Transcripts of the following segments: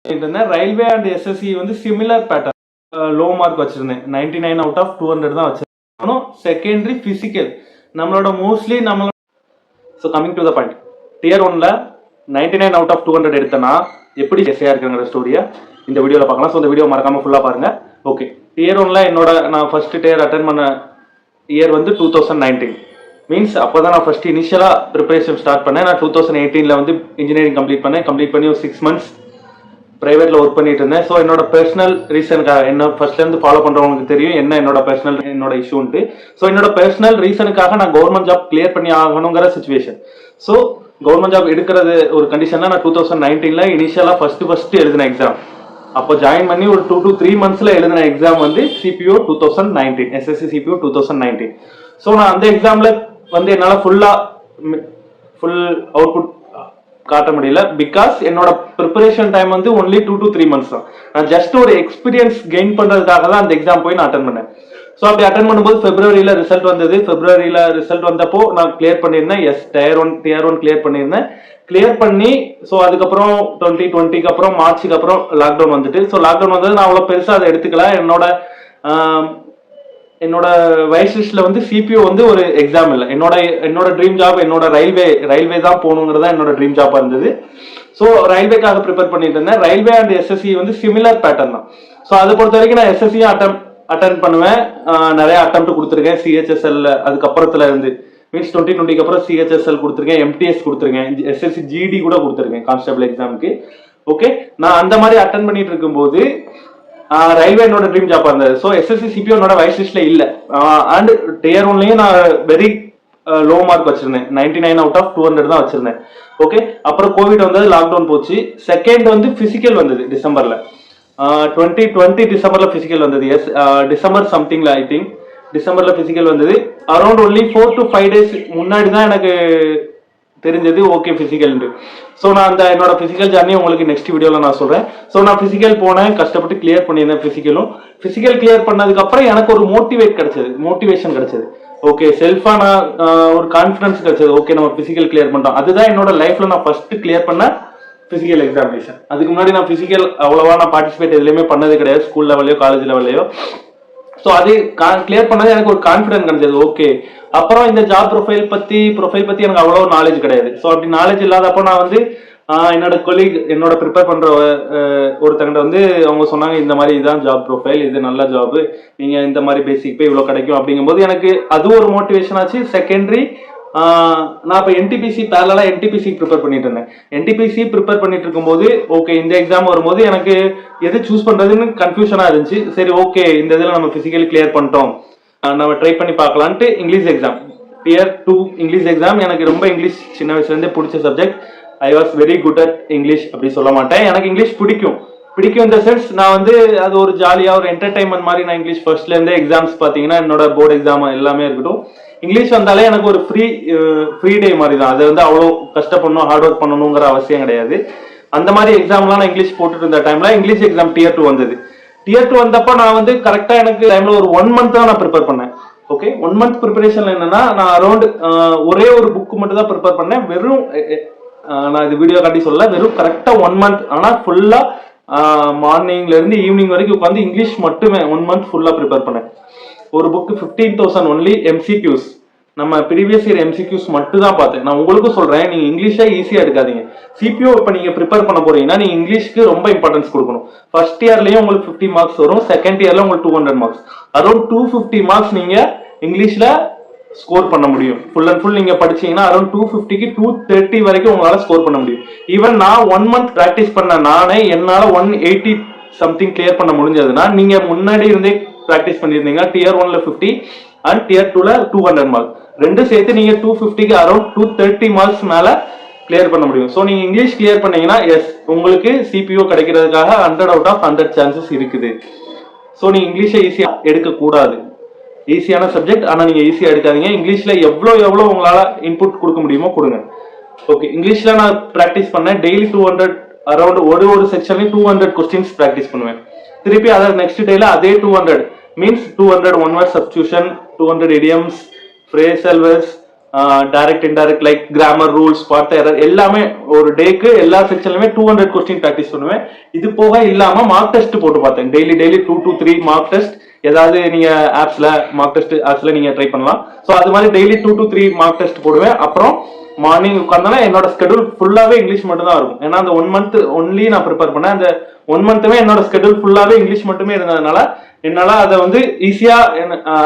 Railway and SSC வந்து similar pattern. Low mark வச்சிருந்தேன், 99 out of 200 தான் வச்சிருந்தேன். செகண்டரி பிசிக்கல் நம்மளோட மோஸ்ட்லி நம்மளோட. So coming to the point, dear 1ல 99 அவுட் ஆஃப் 200 எடுத்தேன்னா எப்படி எஸ்ஐயா இருக்குங்கிற ஸ்டோரியை இந்த வீடியோவில் பார்க்கலாம். ஸோ இந்த வீடியோ மறக்காம ஃபுல்லாக பாருங்க. ஓகே, டியர் 1ல நான் ஃபர்ஸ்ட் டியர் அட்டன் பண்ண இயர் வந்து 2019. மீன்ஸ் அப்போ தான் நான் ஃபர்ஸ்ட் இனிஷியலாக ப்ரிப்பரேஷன் ஸ்டார்ட் பண்ணேன். நான் 2018 வந்து இன்ஜினியரிங் கம்ப்ளீட் பண்ணி ஒரு 6 months ப்ரைவேட்ல ஒர்க் பண்ணிட்டு இருந்தேன். ஸோ என்னோட பர்சனல் ரீசனுக்காக, என்ன ஃபர்ஸ்ட்லேருந்து ஃபாலோ பண்ணுறவங்களுக்கு தெரியும் என்ன என்னோட இஷ்யூன்ட்டு. ஸோ என்னோட பர்சனல் ரீசனுக்காக நான் கவர்மெண்ட் ஜாப் கிளியர் பண்ணி ஆகணுங்கிற சுச்சுவேஷன். ஸோ கவர்மெண்ட் ஜாப் எடுக்கிறது ஒரு கண்டிஷன் தான். நான் 2019 இனிஷியலாக ஃபர்ஸ்ட் எழுதின எக்ஸாம். அப்போ ஜாயின் பண்ணி ஒரு 2 to 3 months எழுதின எக்ஸாம் வந்து சிபிஓ 2019, எஸ்எஸ்சி சிபிஓ 2019. ஸோ நான் அந்த எக்ஸாமில் வந்து என்னால் ஃபுல் அவுட்புட் காட்ட முடியல. பிகாஸ் என்னோட ப்ரிப்பரேஷன் டைம் வந்து ஒன்லி 2 to 3 months தான். நான் ஜஸ்ட் ஒரு எக்ஸ்பீரியன்ஸ் கெயின் பண்றதுக்காக தான் அந்த எக்ஸாம் போய் நான் அட்டன் பண்ணேன். ஸோ அப்படி அட்டன் பண்ணும்போது பிப்ரவரியில ரிசல்ட் வந்தது. பிப்ரவரியில ரிசல்ட் வந்தப்போ நான் கிளியர் பண்ணியிருந்தேன். எஸ், டியர் ஒன் கிளியர் பண்ணியிருந்தேன். கிளியர் பண்ணி ஸோ அதுக்கப்புறம் 2020க்கு அப்புறம் மார்ச்சுக்கு அப்புறம் லாக்டவுன் வந்துட்டு. ஸோ லாக்டவுன் வந்தது நான் அவ்வளோ பெருசாக அதை எடுத்துக்கல. என்னோட வைஸ் லிஸ்ட்ல வந்து சிபிஓ வந்து ஒரு எக்ஸாம் இல்லை. என்னோட ட்ரீம் ஜாப் என்னோட ரயில்வே தான் போகணுங்கிறதா என்னோட ட்ரீம் ஜாப்பா இருந்தது. ஸோ ரயில்வேக்காக ப்ரிப்பேர் பண்ணிட்டு இருந்தேன். ரயில்வே அண்ட் எஸ்எஸ்சி வந்து சிமிலர் பேட்டர்ன் தான். ஸோ அதை பொறுத்த வரைக்கும் நான் எஸ்எஸ்சியும் அட்டன் பண்ணுவேன். நிறைய அட்டெம்ப்ட் கொடுத்துருக்கேன் சிஹெச்எஸ்எல். அதுக்கப்புறத்துல இருந்து மீன்ஸ் 2020க்கு அப்புறம் சிஹெச்எஸ்எல் கொடுத்துருக்கேன், எம்டிஎஸ் கொடுத்துருக்கேன், எஸ்எஸ்சி ஜிடி கூட கொடுத்துருக்கேன் கான்ஸ்டபிள் எக்ஸாமுக்கு. ஓகே, நான் அந்த மாதிரி அட்டன் பண்ணிட்டு இருக்கும்போது ரயில்வே என்னோட ட்ரீம் ஜாப்பா இருந்தது. ஸோ எஸ்எஸ்சி சிபிஓ என்னோட வைஸ் லிஸ்ட்ல இல்ல. அண்ட் டியர் 1லயும் நான் வெரி லோ மார்க் வச்சிருந்தேன், 99 அவுட் ஆஃப் 200 தான் வச்சிருந்தேன். ஓகே, அப்புறம் கோவிட் வந்தது, லாக்டவுன் போச்சு. செகண்ட் வந்து பிசிக்கல் வந்தது டிசம்பர்ல. 2020 டிசம்பர்ல பிசிக்கல் வந்தது. எஸ், டிசம்பர் சம்திங்ல ஐ திங்க் டிசம்பர்ல பிசிக்கல் வந்தது. அரௌண்ட் ஒன்லி 4 to 5 days முன்னாடி தான் எனக்கு தெரிஞ்சது ஓகே பிசிக்கல். ஸோ நான் என்னோட பிசிக்கல் ஜர்னி உங்களுக்கு நெக்ஸ்ட் வீடியோவில் நான் சொல்றேன். ஸோ நான் பிசிக்கல் போனேன், கஷ்டப்பட்டு கிளியர் பண்ணியிருந்தேன். பிசிக்கல் கிளியர் பண்ணதுக்கு அப்புறம் எனக்கு ஒரு மோட்டிவேஷன் கிடைச்சது. ஓகே, செல்ஃபா நான் ஒரு கான்ஃபிடன்ஸ் கிடைச்சது. ஓகே, நம்ம பிசிக்கல் கிளியர் பண்ணிட்டோம். அதுதான் என்னோட லைஃப்ல நான் ஃபர்ஸ்ட் கிளியர் பண்ண பிசிக்கல் எக்ஸாமினேஷன். அதுக்கு முன்னாடி நான் பிசிக்கல் அவ்வளவா நான் பார்ட்டிசிபேட் எதுலையுமே பண்ணது கிடையாது, ஸ்கூல் லெவல்லையோ காலேஜ் லெவல்லையோ. ஸோ அது கிளியர் பண்ணது எனக்கு ஒரு கான்ஃபிடன்ஸ் கிடைச்சது. ஓகே, அப்புறம் இந்த ஜாப் ப்ரொஃபைல் பத்தி எனக்கு அவ்வளோ நாலேஜ் கிடையாது. ஸோ அப்படி நாலேஜ் இல்லாதப்போ நான் வந்து என்னோட கொலீக், என்னோட ப்ரிப்பேர் பண்ற ஒருத்தங்கிட்ட வந்து அவங்க சொன்னாங்க இந்த மாதிரி இதுதான் ஜாப் ப்ரொஃபைல், இது நல்ல ஜாப், நீங்க இந்த மாதிரி பேசிக் பே இவ்வளோ கிடைக்கும் அப்படிங்கும்போது எனக்கு அது ஒரு மோட்டிவேஷன் ஆச்சு. செகண்டரி நான் இப்போ என்டிபிசி பேரலா என்டிபிசி ப்ரிப்பேர் பண்ணிட்டு இருந்தேன். என்டிபிசி ப்ரிப்பேர் பண்ணிட்டு இருக்கும்போது ஓகே இந்த எக்ஸாம் வரும்போது எனக்கு எது சூஸ் பண்றதுன்னு கன்ஃபியூஷனா இருந்துச்சு. சரி ஓகே, இந்த இதில் நம்ம பிசிக்கலி கிளியர் பண்ணிட்டோம், நம்ம ட்ரை பண்ணி பார்க்கலான்ட்டு English exam, dear 2 English exam. எனக்கு ரொம்ப இங்கிலீஷ் சின்ன வயசுல இருந்தே பிடிச்ச subject. I was very good at English அப்படி சொல்ல மாட்டேன். எனக்கு இங்கிலீஷ் பிடிக்கும் இந்த சென்ஸ் நான் வந்து அது ஒரு ஜாலியா ஒரு என்டர்டைன்மெண்ட் மாதிரி நான் இங்கிலீஷ் ஃபர்ஸ்ட்ல இருந்தே எக்ஸாம்ஸ் பாத்தீங்கன்னா என்னோட போர்டு எக்ஸாம் எல்லாமே இருக்கட்டும், இங்கிலீஷ் வந்தாலே எனக்கு ஒரு ஃப்ரீ டே மாதிரி தான். அது வந்து அவ்வளோ கஷ்டப்படணும், ஹார்ட் ஒர்க் பண்ணணுங்கிற அவசியம் கிடையாது. அந்த மாதிரி எக்ஸாம்லாம் நான் இங்கிலீஷ் போட்டுட்டு இருந்த டைம்ல இங்கிலீஷ் எக்ஸாம் டியர் 2 வந்தது. டியர் 2 வந்தப்ப நான் வந்து கரெக்டா எனக்கு டைம்ல ஒரு 1 month தான் நான் ப்ரிப்பேர் பண்ணேன். ஓகே, 1 month ப்ரிப்பரேஷன்ல என்னன்னா நான் அரௌண்ட் ஒரே ஒரு புக் மட்டும் தான் ப்ரிப்பேர் பண்ணேன். வெறும் நான் இது வீடியோ காட்டி சொல்ல, வெறும் கரெக்டா 1 month. ஆனா ஃபுல்லா மார்னிங்ல இருந்து ஈவினிங் வரைக்கும் உட்காந்து இங்கிலீஷ் மட்டுமே 1 month ஃபுல்லா ப்ரிப்பேர் பண்ணேன். ஒரு புக் 15,000 ஒன்லி எம்சிக்யூஸ், நம்ம ப்ரீவியஸ் இயர் எம்சிக்யூஸ் மட்டும் தான் பார்த்தேன். நான் உங்களுக்கும் சொல்றேன், நீங்க இங்கிலீஷா ஈஸியா எடுக்காதீங்க. சிபிஓ இப்ப நீங்க ப்ரிப்பேர் பண்ண போறீங்கன்னா நீங்க இங்கிலீஷ்க்கு ரொம்ப இம்பார்ட்டன்ஸ் கொடுக்கணும். ஃபர்ஸ்ட் இயர்லயும் உங்களுக்கு 50 மார்க்ஸ் வரும், செகண்ட் இயர்ல உங்களுக்கு 200 மார்க்ஸ், அரௌண்ட் 250 மார்க்ஸ் நீங்க இங்கிலீஷ்ல ஸ்கோர் பண்ண முடியும். ஃபுல் அண்ட் ஃபுல் நீங்க படிச்சீங்கன்னா அரௌண்ட் 250க்கு 230 வரைக்கும் உங்களால ஸ்கோர் பண்ண முடியும். ஈவன் நான் 1 month பிராக்டிஸ் பண்ண நானே என்னால 180 சம்திங் கிளியர் பண்ண முடிஞ்சதுன்னா நீங்க முன்னாடி இருந்தே பிராக்டிஸ் பண்ணிருந்தீங்க. டியர் 1ல 50 அண்ட் டியர் 2ல 200 மார்க்ஸ் ரெண்டும் சேர்த்து நீங்க 250க்கு அரௌண்ட் 230 மார்க்ஸ் மேல கிளியர் பண்ண முடியும். ஸோ நீங்க இங்கிலீஷ் கிளியர் பண்ணீங்கன்னா எஸ், உங்களுக்கு சிபிஓ கிடைக்கிறதுக்காக 100 out of 100 சான்சஸ் இருக்குது. ஸோ நீங்க இங்கிலீஷை ஈஸியா எடுக்க கூடாது. ஈஸியான சப்ஜெக்ட், ஆனா நீங்க ஈஸியா எடுக்காதீங்க. இங்கிலீஷ்ல எவ்வளவு உங்களால இன்புட் கொடுக்க முடியுமோ கொடுங்க. ஓகே, இங்கிலீஷ்ல நான் பிராக்டிஸ் பண்ணேன். டெய்லி 200 அரௌண்ட் ஒரு செக்ஷன்லயும் 200 கொஸ்டின்ஸ் பிராக்டிஸ் பண்ணுவேன். திருப்பி அதர் நெக்ஸ்ட் டேல அதே 200 means 200 one word substitution, 200 idioms, phrasal verbs, direct indirect like grammar rules spot error எல்லாமே ஒரு டேக்கு எல்லா செக்ஷன்லயுமே 200 கொஸ்டின் ப்ராக்டிஸ் பண்ணுவேன். இது போக இல்லாம மார்க் டெஸ்ட் போட்டு பார்த்தேன். டெய்லி 2 to 3 மார்க் டெஸ்ட் ஏதாவது நீங்க ஆப்ஸ்ல மார்க் டெஸ்ட் ஆப்ஸ்ல நீங்க ட்ரை பண்ணலாம். ஸோ அது மாதிரி டெய்லி 2 to 3 மார்க் டெஸ்ட் போடுவேன். அப்புறம் மார்னிங் உட்காந்தானா என்னோட ஸ்கெடியூல் ஃபுல்லாவே இங்கிலீஷ் மட்டும் தான் இருக்கும். ஏன்னா அந்த 1 month ஒன்லி நான் ப்ரிப்பேர் பண்ணேன். அந்த 1 monthமே என்னோட ஸ்கெடியூல் ஃபுல்லாவே இங்கிலீஷ் மட்டுமே இருந்ததுனால என்னால அதை வந்து ஈஸியா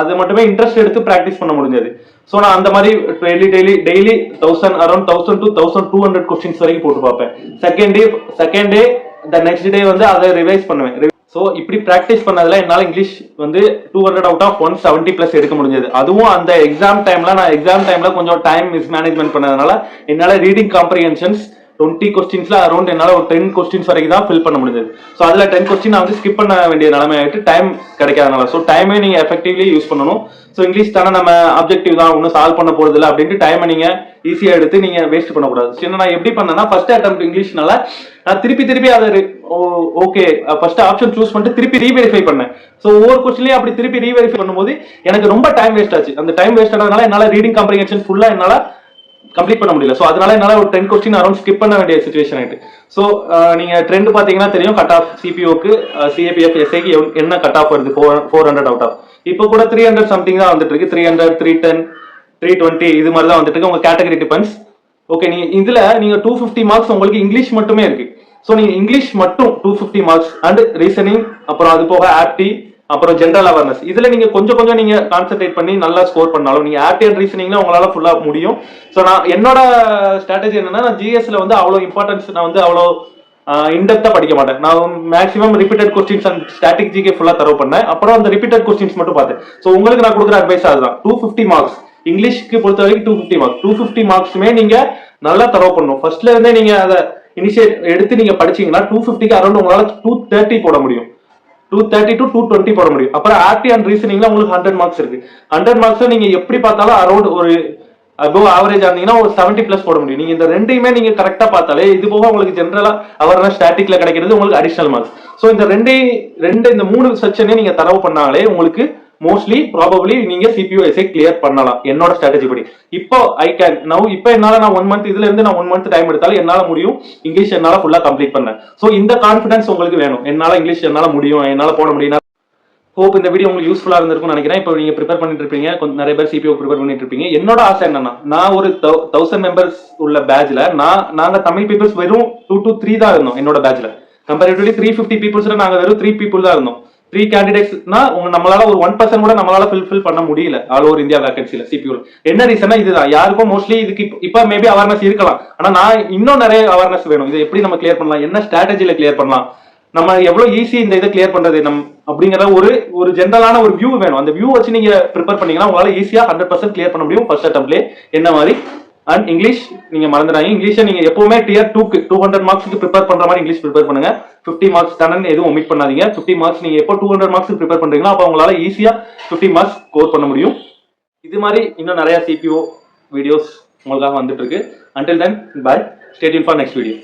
அது மட்டுமே இன்ட்ரெஸ்ட் எடுத்து ப்ராக்டிஸ் பண்ண முடிஞ்சது. ஸோ நான் அந்த மாதிரி டெய்லி 1000 அரௌண்ட் 1000 to 1200 கொஸ்டின்ஸ் வரைக்கும் போட்டு பார்ப்பேன். செகண்ட் டே நெக்ஸ்ட் டே வந்து அதை ரிவைஸ் பண்ணுவேன். ஸோ இப்படி ப்ராக்டிஸ் பண்ணதுல என்னால் இங்கிலீஷ் வந்து 200 out of 170+ எடுக்க முடிஞ்சது. அதுவும் அந்த எக்ஸாம் டைம்ல கொஞ்சம் டைம் மிஸ்மேனேஜ்மெண்ட் பண்ணதுனால என்னால் ரீடிங் காம்ப்ரிஹென்ஷன்ஸ் 20 கொஸ்டின்ஸ்ல அரௌண்ட் என்னால் ஒரு 10 கொஸ்டின்ஸ் வரைக்கும் தான் ஃபில் பண்ண முடிஞ்சது. ஸோ அதில் 10 கொஸ்டின் நான் வந்து ஸ்கிப் பண்ண வேண்டிய நிலைமை ஆகிட்டு டைம் கிடைக்காதனால. ஸோ டைமே நீங்கள் எஃபெக்டிவ்லி யூஸ் பண்ணணும். ஸோ இங்கிலீஷ் தானே நம்ம ஆப்ஜெக்டிவ் தான் ஒன்றும் சால்வ் பண்ண போறது இல்லை அப்படின்ட்டு டைமை நீங்க ஈஸியா எடுத்து நீங்க வேஸ்ட் பண்ணக்கூடாது. ஸோ நான் எப்படி பண்ணேன்னா ஃபர்ஸ்ட் அட்டெம்ப்ட் இங்கிலீஷ்னால நான் திருப்பி அதை ஓகே ஃபர்ஸ்ட் ஆப்ஷன் சூஸ் பண்ணிட்டு திருப்பி ரீவெரிஃபை பண்ணேன். ஸோ ஒவ்வொரு கொஸ்டின்லையும் அப்படி திருப்பி ரீவெரிஃபை பண்ணும்போது எனக்கு ரொம்ப டைம் வேஸ்ட் ஆச்சு. அந்த டைம் வேஸ்ட் ஆனதுனால என்னால் ரீடிங் காம்ப்ரிஹென்ஷன் ஃபுல்லா என்னால் கம்ப்ளீட் பண்ண முடியல. ஸோ அதனால என்னால் ஒரு 10 கொஸ்டின் அரௌண்ட் ஸ்கிப் பண்ண வேண்டிய சுச்சுவேஷன் ஆயிட்டு. ஸோ நீங்க ட்ரெண்ட் பாத்தீங்கன்னா தெரியும் கட் ஆஃப் சிபிஓக்கு சிஏபிஎஃப் எஸ்ஐக்கு என்ன கட் ஆஃப் வருது 400 அவுட் ஆஃப். இப்போ கூட 300 சம்திங் தான் வந்துட்டு இருக்கு. 300 310 320 இது மாதிரி தான் வந்துட்டு இருக்கு. உங்க கேட்டகரி டிபெண்ட்ஸ். ஓகே நீங்க இதுல நீங்க 250 மார்க்ஸ் உங்களுக்கு இங்கிலீஷ் மட்டுமே இருக்கு. ஸோ நீங்க இங்கிலீஷ் மட்டும் 250 மார்க்ஸ் அண்ட் ரீசனிங் அப்புறம் அது போக ஆப்டி அப்புறம் ஜென்ரல் அவேர்னஸ் இதுல நீங்க கொஞ்சம் நீங்க கான்சென்ட்ரேட் பண்ணி நல்லா ஸ்கோர் பண்ணாலும் நீங்க ஆப்டி அண்ட் ரீசனிங்ல உங்களால ஃபுல்லா முடியும். ஸோ நான் என்னோட ஸ்ட்ராட்டஜி என்னன்னா நான் ஜிஎஸ்ல வந்து அவ்வளவு இம்பார்ட்டன்ஸ் நான் வந்து அவ்வளோ இன்டெப்தா படிக்க மாட்டேன். நான் maximum repeated questions and static GK ஃபுல்லா தரவு பண்ணேன். அப்புறம் அந்த ரிப்பீட்டட் கொஸ்டின்ஸ் மட்டும் பார்த்தேன். ஸோ உங்களுக்கு நான் கொடுக்குற அட்வைஸ் அதுதான். 250 மார்க்ஸ் இங்கிலீஷ்க்கு பொறுத்த வரைக்கும் 250 மார்க்ஸ் 250 மார்க்ஸுமே நீங்க நல்லா தரவு பண்ணணும். ஃபர்ஸ்ட்ல இருந்தே நீங்க அதை இனிஷியேட் எடுத்து நீங்க படிச்சீங்கன்னா 250க்கு அரௌண்ட் உங்களால 230 போட முடியும். 230 to 220 போட முடியும். அப்புறம் ஆப்டி அண்ட் ரீசனிங்ல உங்களுக்கு 100 மார்க்ஸ் இருக்கு. 100 மார்க்ஸ் நீங்க எப்படி பார்த்தாலும் அரௌண்ட் ஒரு அபோவ் ஆவரேஜ் ஆனீங்கன்னா ஒரு 70+ போட முடியும். நீங்க இந்த ரெண்டையுமே நீங்க கரெக்டா பார்த்தாலே இது போக உங்களுக்கு ஜென்ரலா அவேர்னஸ் ஸ்டாட்டிக்ல கிடைக்கிறது உங்களுக்கு அடிஷனல் மார்க்ஸ். ஸோ இந்த இந்த 3 செக்ஷனே நீங்க தரவு பண்ணாலே உங்களுக்கு மோஸ்ட்லி ப்ராபபிலி நீங்க சிபிஓ எஸ்ஐ கிளியர் பண்ணலாம் என்னோட ஸ்ட்ராட்டஜி படி. இப்போ இப்போ என்னால நான் 1 month இதுல இருந்து நான் 1 month டைம் எடுத்தாலும் என்னால முடியும். இங்கிலீஷ் என்னால ஃபுல்லா கம்ப்ளீட் பண்ணேன். ஸோ இந்த கான்ஃபிடன்ஸ் உங்களுக்கு வேணும். என்னால இங்கிலீஷ் என்னால முடியும், என்னால போட முடியும். ஹோப் இந்த வீடியோ உங்களுக்கு யூஸ்ஃபுல்லா இருந்திருக்கும்னு நினைக்கிறேன். இப்போ நீங்க ப்ரிப்பேர் பண்ணிட்டு இருப்பீங்க, கொஞ்சம் நிறைய பேர் சிபிஓ ப்ரிப்பேர் பண்ணிட்டு இருப்பீங்க. என்னோட ஆசை என்னன்னா நான் ஒரு 1000 மெம்பர்ஸ் உள்ள பேட்ச்ல நாங்க தமிழ் பீப்புள்ஸ் வெறும் 2 to 3 தான் இருந்தோம் என்னோட பேட்ச்ல. கம்பேரிட்டிவ்லி 350 பீப்புள்ஸ்ல நாங்க வெறும் 3 people தான் இருந்தோம். 3 கேண்டிடேட்ஸ்னா நம்மளால ஒரு 1% கூட நம்மளால ஃபில் பண்ண முடியல ஆல் ஓவர் இந்தியா வேகன்சில சிபிஓ. என்ன ரீசனா இதுதான். யாருக்கும் மோஸ்ட்லி இதுக்கு இப்ப மேபி அவேர்னஸ் இருக்கலாம். ஆனா நான் இன்னும் நிறைய அவேர்னஸ் வேணும். இதை எப்படி நம்ம கிளியர் பண்ணலாம், என்ன ஸ்ட்ராட்டஜில கிளியர் பண்ணலாம், நம்ம எவ்வளவு ஈஸி இந்த இதை கிளியர் பண்றது அப்படிங்கிற ஒரு ஜென்ரலான ஒரு வியூ வேணும். அந்த வியூ வச்சு நீங்க ப்ரிப்பேர் பண்ணீங்கன்னா உங்களால ஈஸியா 100% கிளியர் பண்ண முடியும் ஃபர்ஸ்ட் அட்டெம்ப்ட்லயே என்ன மாதிரி. அண்ட் இங்கிலீஷ் நீங்க மறந்துடாங்க. இங்கிலீஷை நீங்க எப்பவுமே டியர் 2க்கு 200 மார்க்ஸ்க்கு ப்ரிப்பேர் பண்ற மாதிரி இங்கிலீஷ் ப்ரிப்பேர் பண்ணுங்க. 50 மார்க்ஸ் தானே எதுவும் ஒமிட் பண்ணாதீங்க. 50 மார்க்ஸ் நீங்க எப்போ 200 மார்க்ஸ் ப்ரிப்பேர் பண்றீங்களோ அப்போ உங்களால ஈஸியா 50 மார்க்ஸ் ஸ்கோர் பண்ண முடியும். இது மாதிரி இன்னும் நிறைய சிபிஓ வீடியோஸ் உங்களுக்காக வந்துட்டு இருக்கு. Until then, bye. Stay tuned for next video.